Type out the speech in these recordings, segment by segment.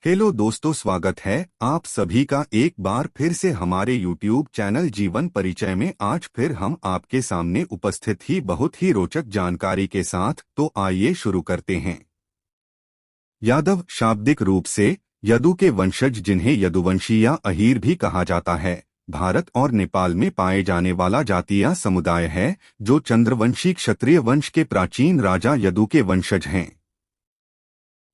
Hello दोस्तों, स्वागत है आप सभी का एक बार फिर से हमारे YouTube चैनल जीवन परिचय में। आज फिर हम आपके सामने उपस्थित ही बहुत ही रोचक जानकारी के साथ। तो आइए शुरू करते हैं। यादव शाब्दिक रूप से यदु के वंशज, जिन्हें यदुवंशी या अहीर भी कहा जाता है, भारत और नेपाल में पाए जाने वाला जातीय समुदाय है जो चंद्रवंशी क्षत्रिय वंश के प्राचीन राजा यदु के वंशज हैं।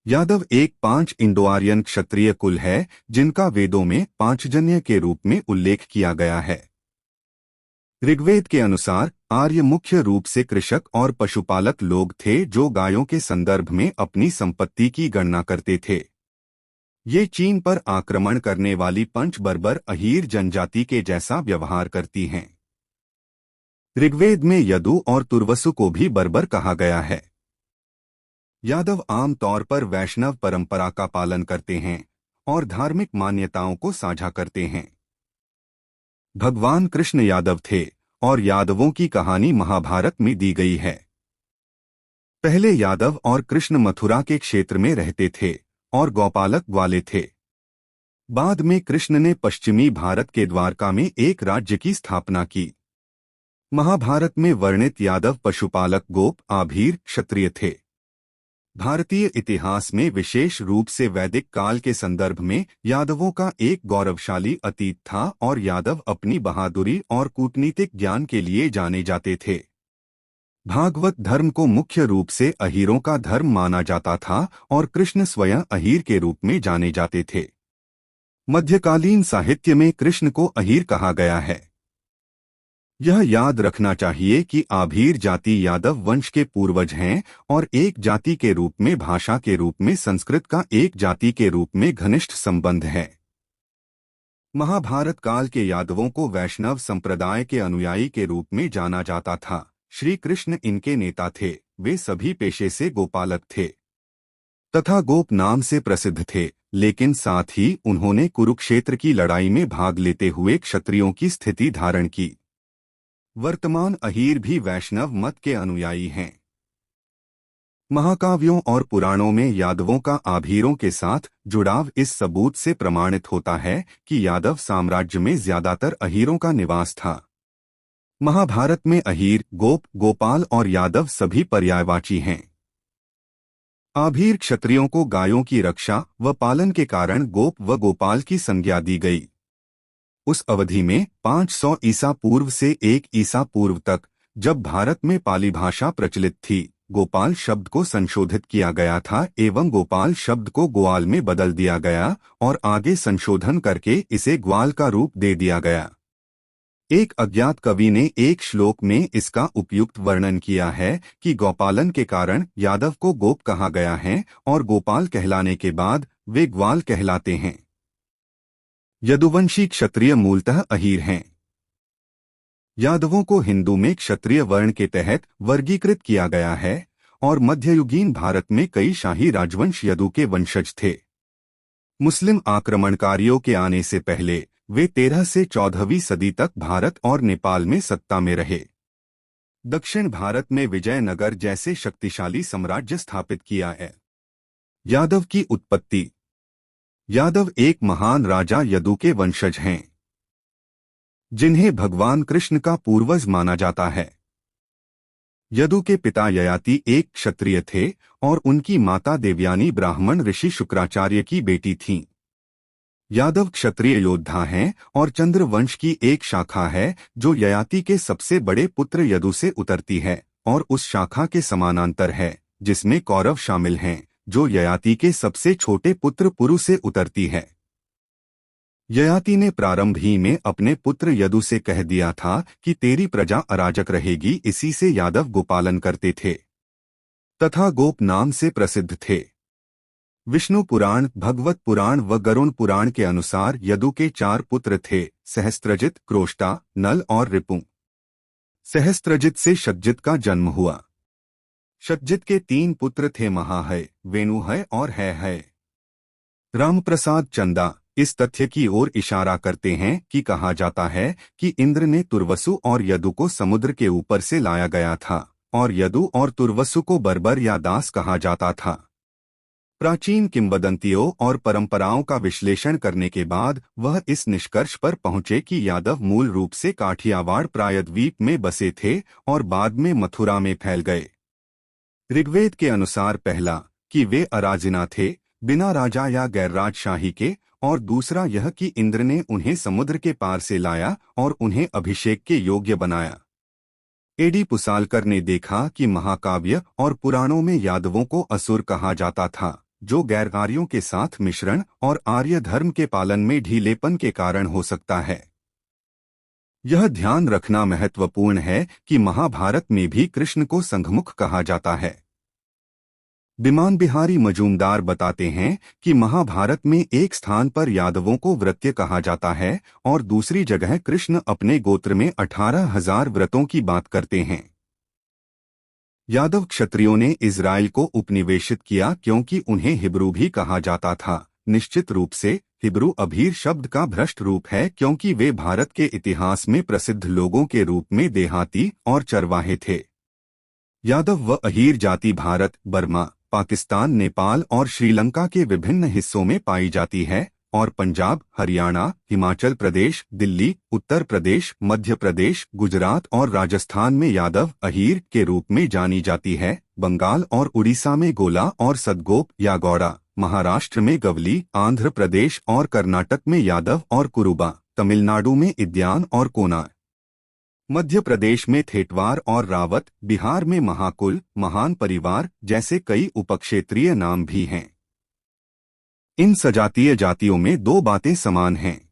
यादव एक 5 इंडो आर्यन क्षत्रिय कुल है जिनका वेदों में पांचजन्य के रूप में उल्लेख किया गया है। ऋग्वेद के अनुसार आर्य मुख्य रूप से कृषक और पशुपालक लोग थे जो गायों के संदर्भ में अपनी संपत्ति की गणना करते थे। ये चीन पर आक्रमण करने वाली पंच बर्बर अहीर जनजाति के जैसा व्यवहार करती हैं। ऋग्वेद में यदु और तुर्वसु को भी बर्बर कहा गया है। यादव आम तौर पर वैष्णव परंपरा का पालन करते हैं और धार्मिक मान्यताओं को साझा करते हैं। भगवान कृष्ण यादव थे और यादवों की कहानी महाभारत में दी गई है। पहले यादव और कृष्ण मथुरा के क्षेत्र में रहते थे और गौपालक वाले थे। बाद में कृष्ण ने पश्चिमी भारत के द्वारका में एक राज्य की स्थापना की। महाभारत में वर्णित यादव पशुपालक, गोप, आभीर, क्षत्रिय थे। भारतीय इतिहास में विशेष रूप से वैदिक काल के संदर्भ में यादवों का एक गौरवशाली अतीत था और यादव अपनी बहादुरी और कूटनीतिक ज्ञान के लिए जाने जाते थे। भागवत धर्म को मुख्य रूप से अहीरों का धर्म माना जाता था और कृष्ण स्वयं अहीर के रूप में जाने जाते थे। मध्यकालीन साहित्य में कृष्ण को अहीर कहा गया है। यह याद रखना चाहिए कि आभीर जाति यादव वंश के पूर्वज हैं और एक जाति के रूप में, भाषा के रूप में संस्कृत का एक जाति के रूप में घनिष्ठ संबंध है। महाभारत काल के यादवों को वैष्णव संप्रदाय के अनुयायी के रूप में जाना जाता था। श्री कृष्ण इनके नेता थे। वे सभी पेशे से गोपालक थे तथा गोप नाम से प्रसिद्ध थे, लेकिन साथ ही उन्होंने कुरुक्षेत्र की लड़ाई में भाग लेते हुए क्षत्रियों की स्थिति धारण की। वर्तमान अहीर भी वैष्णव मत के अनुयायी हैं। महाकाव्यों और पुराणों में यादवों का आभीरों के साथ जुड़ाव इस सबूत से प्रमाणित होता है कि यादव साम्राज्य में ज्यादातर अहीरों का निवास था। महाभारत में अहीर, गोप, गोपाल और यादव सभी पर्यायवाची हैं। आभीर क्षत्रियों को गायों की रक्षा व पालन के कारण गोप व गोपाल की संज्ञा दी गई। उस अवधि में 500 ईसा पूर्व से 1 ईसा पूर्व तक, जब भारत में पाली भाषा प्रचलित थी, गोपाल शब्द को संशोधित किया गया था एवं गोपाल शब्द को ग्वाल में बदल दिया गया और आगे संशोधन करके इसे ग्वाल का रूप दे दिया गया। एक अज्ञात कवि ने एक श्लोक में इसका उपयुक्त वर्णन किया है कि गौपालन के कारण यादव को गोप कहा गया है और गोपाल कहलाने के बाद वे ग्वाल कहलाते हैं। यदुवंशी क्षत्रिय मूलतः अहीर हैं। यादवों को हिंदू में क्षत्रिय वर्ण के तहत वर्गीकृत किया गया है और मध्ययुगीन भारत में कई शाही राजवंश यदु के वंशज थे। मुस्लिम आक्रमणकारियों के आने से पहले वे 13 से 14वीं सदी तक भारत और नेपाल में सत्ता में रहे। दक्षिण भारत में विजयनगर जैसे शक्तिशाली साम्राज्य स्थापित किया है। यादव की उत्पत्ति। यादव एक महान राजा यदु के वंशज हैं जिन्हें भगवान कृष्ण का पूर्वज माना जाता है। यदु के पिता ययाति एक क्षत्रिय थे और उनकी माता देवयानी ब्राह्मण ऋषि शुक्राचार्य की बेटी थीं। यादव क्षत्रिय योद्धा हैं और चंद्रवंश की एक शाखा है जो ययाति के सबसे बड़े पुत्र यदु से उतरती है और उस शाखा के समानांतर है जिसमें कौरव शामिल हैं, जो ययाति के सबसे छोटे पुत्र पुरु से उतरती है। ययाति ने प्रारंभ ही में अपने पुत्र यदु से कह दिया था कि तेरी प्रजा अराजक रहेगी। इसी से यादव गोपालन करते थे तथा गोप नाम से प्रसिद्ध थे। विष्णु पुराण, भगवत पुराण व गरुण पुराण के अनुसार यदु के 4 पुत्र थे, सहस्त्रजित, क्रोष्टा, नल और रिपु। सहस्त्रजित से शतजित का जन्म हुआ। शतजित के 3 पुत्र थे, महाहय, वेणुहय और है। रामप्रसाद चंदा इस तथ्य की ओर इशारा करते हैं कि कहा जाता है कि इंद्र ने तुर्वसु और यदु को समुद्र के ऊपर से लाया गया था और यदु और तुर्वसु को बर्बर या दास कहा जाता था। प्राचीन किंवदंतियों और परंपराओं का विश्लेषण करने के बाद वह इस निष्कर्ष पर पहुंचे कि यादव मूल रूप से काठियावाड़ प्रायद्वीप में बसे थे और बाद में मथुरा में फैल गए। ऋग्वेद के अनुसार पहला कि वे अराजिना थे, बिना राजा या गैरराजशाही के, और दूसरा यह कि इंद्र ने उन्हें समुद्र के पार से लाया और उन्हें अभिषेक के योग्य बनाया। एडी पुसालकर ने देखा कि महाकाव्य और पुराणों में यादवों को असुर कहा जाता था, जो गैर आर्यों के साथ मिश्रण और आर्य धर्म के पालन में ढीलेपन के कारण हो सकता है। यह ध्यान रखना महत्वपूर्ण है कि महाभारत में भी कृष्ण को संघमुख कहा जाता है। बिमान बिहारी मजूमदार बताते हैं कि महाभारत में एक स्थान पर यादवों को व्रत्य कहा जाता है और दूसरी जगह कृष्ण अपने गोत्र में 18,000 व्रतों की बात करते हैं। यादव क्षत्रियों ने इज़राइल को उपनिवेशित किया क्योंकि उन्हें हिब्रू भी कहा जाता था। निश्चित रूप से हिब्रू अभीर शब्द का भ्रष्ट रूप है क्योंकि वे भारत के इतिहास में प्रसिद्ध लोगों के रूप में देहाती और चरवाहे थे। यादव व अहीर जाति भारत, बर्मा, पाकिस्तान, नेपाल और श्रीलंका के विभिन्न हिस्सों में पाई जाती है और पंजाब, हरियाणा, हिमाचल प्रदेश, दिल्ली, उत्तर प्रदेश, मध्य प्रदेश, गुजरात और राजस्थान में यादव अहीर के रूप में जानी जाती है। बंगाल और उड़ीसा में गोला और सदगोप या गौड़ा, महाराष्ट्र में गवली, आंध्र प्रदेश और कर्नाटक में यादव और कुरुबा, तमिलनाडु में इद्यान और कोना, मध्य प्रदेश में थेटवार और रावत, बिहार में महाकुल, महान परिवार जैसे कई उपक्षेत्रीय नाम भी हैं। इन सजातीय जातियों में दो बातें समान हैं।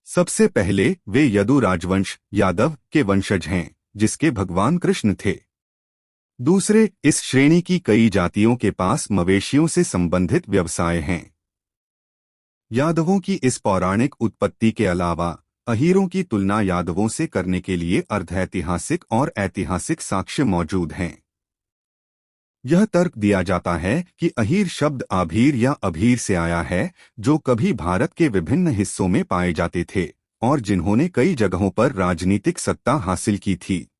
सबसे पहले वे यदु राजवंश यादव के वंशज हैं, जिसके भगवान कृष्ण थे। दूसरे, इस श्रेणी की कई जातियों के पास मवेशियों से संबंधित व्यवसाय हैं। यादवों की इस पौराणिक उत्पत्ति के अलावा अहीरों की तुलना यादवों से करने के लिए अर्धऐतिहासिक और ऐतिहासिक साक्ष्य मौजूद हैं। यह तर्क दिया जाता है कि अहीर शब्द आभीर या अभीर से आया है, जो कभी भारत के विभिन्न हिस्सों में पाए जाते थे और जिन्होंने कई जगहों पर राजनीतिक सत्ता हासिल की थी।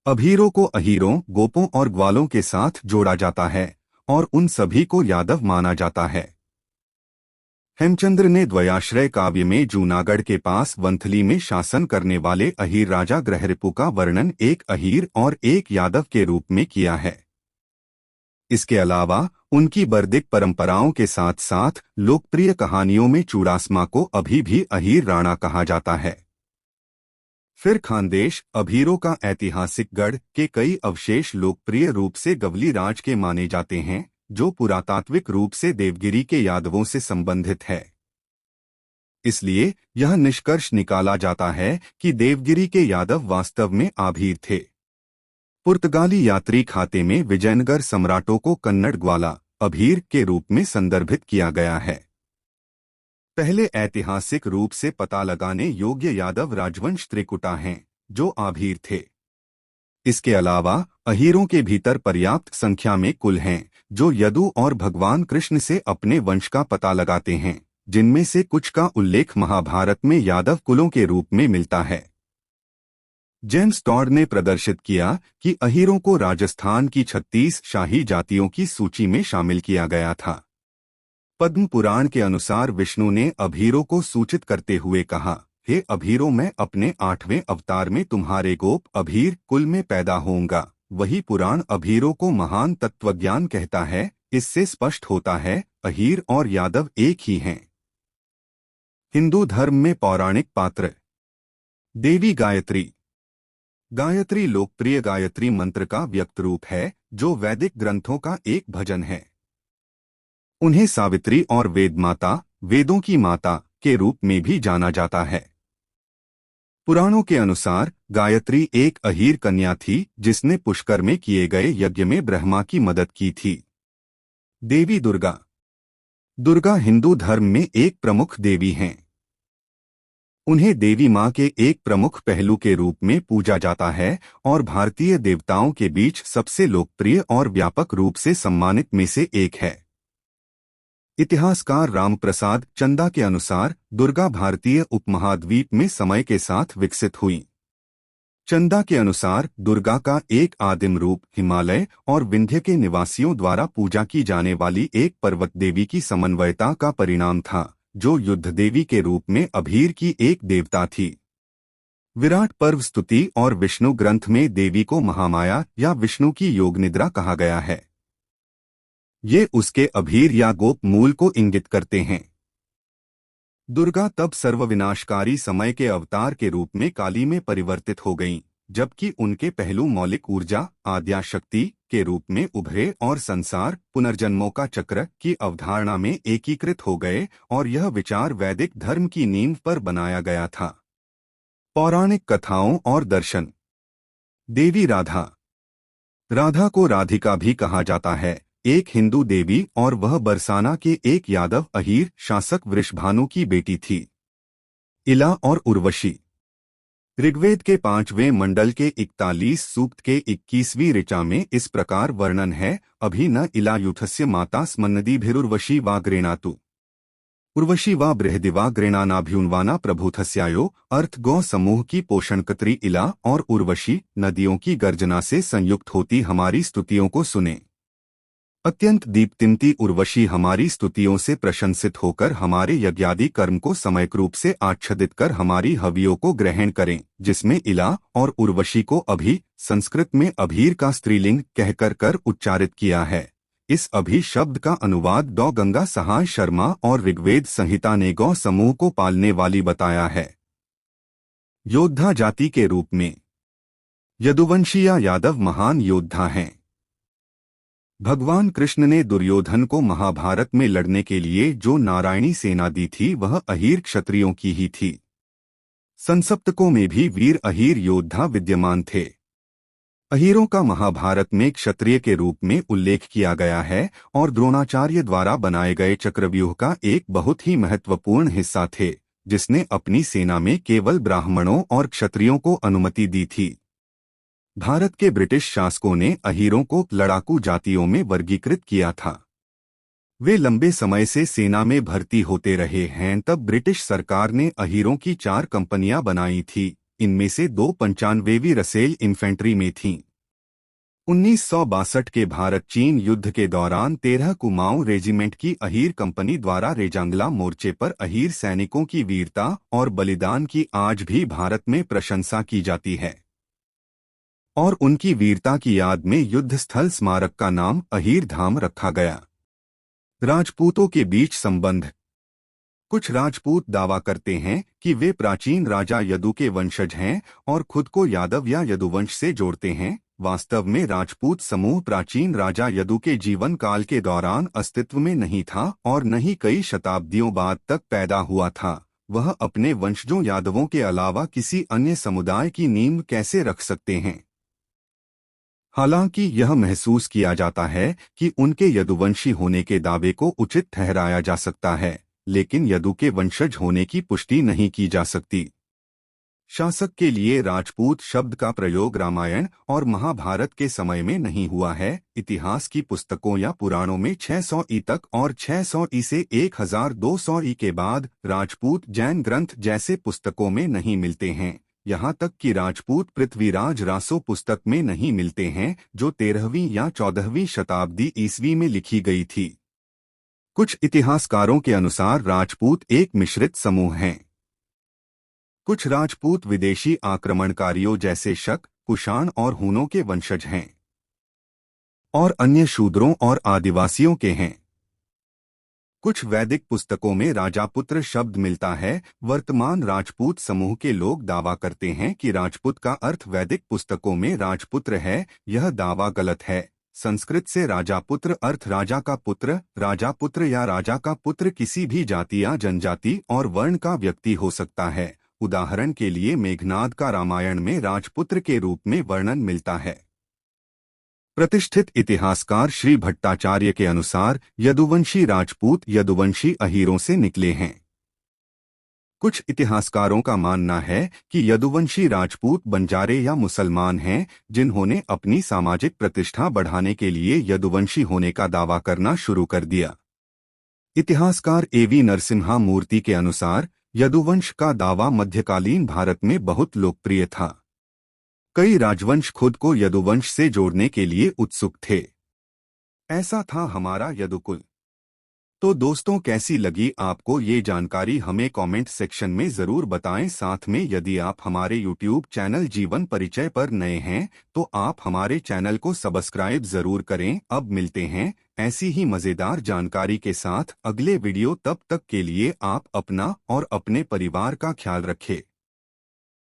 अभीरों को अहीरों, गोपों और ग्वालों के साथ जोड़ा जाता है और उन सभी को यादव माना जाता है। हेमचंद्र ने द्वयाश्रय काव्य में जूनागढ़ के पास वंथली में शासन करने वाले अहीर राजा ग्रहरिपु का वर्णन एक अहीर और एक यादव के रूप में किया है। इसके अलावा उनकी बर्दिक परंपराओं के साथ साथ लोकप्रिय कहानियों में चूड़ासमा को अभी भी अहीर राणा कहा जाता है। फिर खानदेश अभीरों का ऐतिहासिक गढ़ के कई अवशेष लोकप्रिय रूप से गवली राज के माने जाते हैं, जो पुरातात्विक रूप से देवगिरी के यादवों से संबंधित है। इसलिए यह निष्कर्ष निकाला जाता है कि देवगिरी के यादव वास्तव में आभीर थे। पुर्तगाली यात्री खाते में विजयनगर सम्राटों को कन्नड़ ग्वाला अभीर के रूप में संदर्भित किया गया है। पहले ऐतिहासिक रूप से पता लगाने योग्य यादव राजवंश त्रिकुटा हैं, जो आभीर थे। इसके अलावा अहीरों के भीतर पर्याप्त संख्या में कुल हैं, जो यदु और भगवान कृष्ण से अपने वंश का पता लगाते हैं, जिनमें से कुछ का उल्लेख महाभारत में यादव कुलों के रूप में मिलता है। जेम्स टॉड ने प्रदर्शित किया कि अहीरों को राजस्थान की 36 शाही जातियों की सूची में शामिल किया गया था। पद्म पुराण के अनुसार विष्णु ने अभीरों को सूचित करते हुए कहा, हे अभीरों, मैं अपने 8वें अवतार में तुम्हारे गोप अभीर कुल में पैदा होऊंगा। वही पुराण अभीरों को महान तत्वज्ञान कहता है। इससे स्पष्ट होता है अहीर और यादव एक ही हैं। हिंदू धर्म में पौराणिक पात्र। देवी गायत्री। गायत्री लोकप्रिय गायत्री मंत्र का व्यक्त रूप है, जो वैदिक ग्रंथों का एक भजन है। उन्हें सावित्री और वेदमाता, वेदों की माता के रूप में भी जाना जाता है। पुराणों के अनुसार गायत्री एक अहीर कन्या थी, जिसने पुष्कर में किए गए यज्ञ में ब्रह्मा की मदद की थी। देवी दुर्गा। दुर्गा हिंदू धर्म में एक प्रमुख देवी हैं। उन्हें देवी मां के एक प्रमुख पहलू के रूप में पूजा जाता है और भारतीय देवताओं के बीच सबसे लोकप्रिय और व्यापक रूप से सम्मानित में से एक है। इतिहासकार रामप्रसाद चंदा के अनुसार दुर्गा भारतीय उपमहाद्वीप में समय के साथ विकसित हुई। चंदा के अनुसार दुर्गा का एक आदिम रूप हिमालय और विंध्य के निवासियों द्वारा पूजा की जाने वाली एक पर्वत देवी की समन्वयता का परिणाम था, जो युद्ध देवी के रूप में अभीर की एक देवता थी। विराट पर्व स्तुति और विष्णु ग्रंथ में देवी को महामाया या विष्णु की योग निद्रा कहा गया है। ये उसके अभीर या गोप मूल को इंगित करते हैं। दुर्गा तब सर्वविनाशकारी समय के अवतार के रूप में काली में परिवर्तित हो गईं, जबकि उनके पहलू मौलिक ऊर्जा आद्या शक्ति के रूप में उभरे और संसार पुनर्जन्मों का चक्र की अवधारणा में एकीकृत हो गए, और यह विचार वैदिक धर्म की नींव पर बनाया गया था। पौराणिक कथाओं और दर्शन। देवी राधा। राधा को राधिका भी कहा जाता है, एक हिंदू देवी, और वह बरसाना के एक यादव अहीर शासक वृषभानु की बेटी थी। इला और उर्वशी। ऋग्वेद के 5वें मंडल के 41 सूक्त के 21वीं ऋचा में इस प्रकार वर्णन है, अभि न इला युथस्य माता स्मन्नदीभिरुर्वशी वा गृणातु। उर्वशी वा बृहदिवा गृणानाभ्युन्वाना प्रभुथस्यायो। अर्थ गौ समूह की पोषणकत्री इला और उर्वशी नदियों की गर्जना से संयुक्त होती हमारी स्तुतियों को सुने। अत्यंत दीप्तिमती उर्वशी हमारी स्तुतियों से प्रशंसित होकर हमारे यज्ञादि कर्म को समयक रूप से आच्छादित कर हमारी हवियों को ग्रहण करें, जिसमें इला और उर्वशी को अभि संस्कृत में अभीर का स्त्रीलिंग कहकर कर उच्चारित किया है। इस अभि शब्द का अनुवाद डॉ गंगा सहाय शर्मा और ऋग्वेद संहिता ने गौ समूह को पालने वाली बताया है। योद्धा जाति के रूप में यदुवंशी या यादव महान योद्धा हैं। भगवान कृष्ण ने दुर्योधन को महाभारत में लड़ने के लिए जो नारायणी सेना दी थी वह अहीर क्षत्रियों की ही थी। संसप्तकों में भी वीर अहीर योद्धा विद्यमान थे। अहीरों का महाभारत में क्षत्रिय के रूप में उल्लेख किया गया है और द्रोणाचार्य द्वारा बनाए गए चक्रव्यूह का एक बहुत ही महत्वपूर्ण हिस्सा थे, जिसने अपनी सेना में केवल ब्राह्मणों और क्षत्रियों को अनुमति दी थी। भारत के ब्रिटिश शासकों ने अहीरों को लड़ाकू जातियों में वर्गीकृत किया था। वे लंबे समय से सेना में भर्ती होते रहे हैं। तब ब्रिटिश सरकार ने अहीरों की 4 कंपनियां बनाई थी, इनमें से 2 95वीं रसेल इन्फेंट्री में थीं। 1962 के भारत चीन युद्ध के दौरान 13 कुमाऊं रेजिमेंट की अहीर कंपनी द्वारा रेजांगला मोर्चे पर अहीर सैनिकों की वीरता और बलिदान की आज भी भारत में प्रशंसा की जाती है, और उनकी वीरता की याद में युद्ध स्थल स्मारक का नाम अहीर धाम रखा गया। राजपूतों के बीच संबंध। कुछ राजपूत दावा करते हैं कि वे प्राचीन राजा यदु के वंशज हैं और खुद को यादव या यदुवंश से जोड़ते हैं। वास्तव में राजपूत समूह प्राचीन राजा यदु के जीवन काल के दौरान अस्तित्व में नहीं था और न ही कई शताब्दियों बाद तक पैदा हुआ था। वह अपने वंशजों यादवों के अलावा किसी अन्य समुदाय की नींव कैसे रख सकते हैं? हालांकि यह महसूस किया जाता है कि उनके यदुवंशी होने के दावे को उचित ठहराया जा सकता है, लेकिन यदु के वंशज होने की पुष्टि नहीं की जा सकती। शासक के लिए राजपूत शब्द का प्रयोग रामायण और महाभारत के समय में नहीं हुआ है। इतिहास की पुस्तकों या पुराणों में 600 ई तक और 600 ई से 1200 ई के बाद राजपूत जैन ग्रंथ जैसे पुस्तकों में नहीं मिलते हैं। यहाँ तक कि राजपूत पृथ्वीराज रासो पुस्तक में नहीं मिलते हैं, जो 13वीं या 14वीं शताब्दी ईस्वी में लिखी गई थी। कुछ इतिहासकारों के अनुसार राजपूत एक मिश्रित समूह हैं। कुछ राजपूत विदेशी आक्रमणकारियों जैसे शक, कुषाण और हूनों के वंशज हैं, और अन्य शूद्रों और आदिवासियों के हैं। कुछ वैदिक पुस्तकों में राजापुत्र शब्द मिलता है। वर्तमान राजपूत समूह के लोग दावा करते हैं कि राजपूत का अर्थ वैदिक पुस्तकों में राजपुत्र है। यह दावा गलत है। संस्कृत से राजापुत्र अर्थ राजा का पुत्र, राजापुत्र या राजा का पुत्र किसी भी जाति या जनजाति और वर्ण का व्यक्ति हो सकता है। उदाहरण के लिए मेघनाद का रामायण में राजपुत्र के रूप में वर्णन मिलता है। प्रतिष्ठित इतिहासकार श्री भट्टाचार्य के अनुसार यदुवंशी राजपूत यदुवंशी अहीरों से निकले हैं। कुछ इतिहासकारों का मानना है कि यदुवंशी राजपूत बंजारे या मुसलमान हैं, जिन्होंने अपनी सामाजिक प्रतिष्ठा बढ़ाने के लिए यदुवंशी होने का दावा करना शुरू कर दिया। इतिहासकार एवी नरसिम्हा मूर्ति के अनुसार यदुवंश का दावा मध्यकालीन भारत में बहुत लोकप्रिय था। कई राजवंश खुद को यदुवंश से जोड़ने के लिए उत्सुक थे। ऐसा था हमारा यदुकुल। तो दोस्तों, कैसी लगी आपको ये जानकारी हमें कमेंट सेक्शन में ज़रूर बताएं। साथ में यदि आप हमारे YouTube चैनल जीवन परिचय पर नए हैं तो आप हमारे चैनल को सब्सक्राइब ज़रूर करें। अब मिलते हैं ऐसी ही मज़ेदार जानकारी के साथ अगले वीडियो। तब तक के लिए आप अपना और अपने परिवार का ख्याल रखें।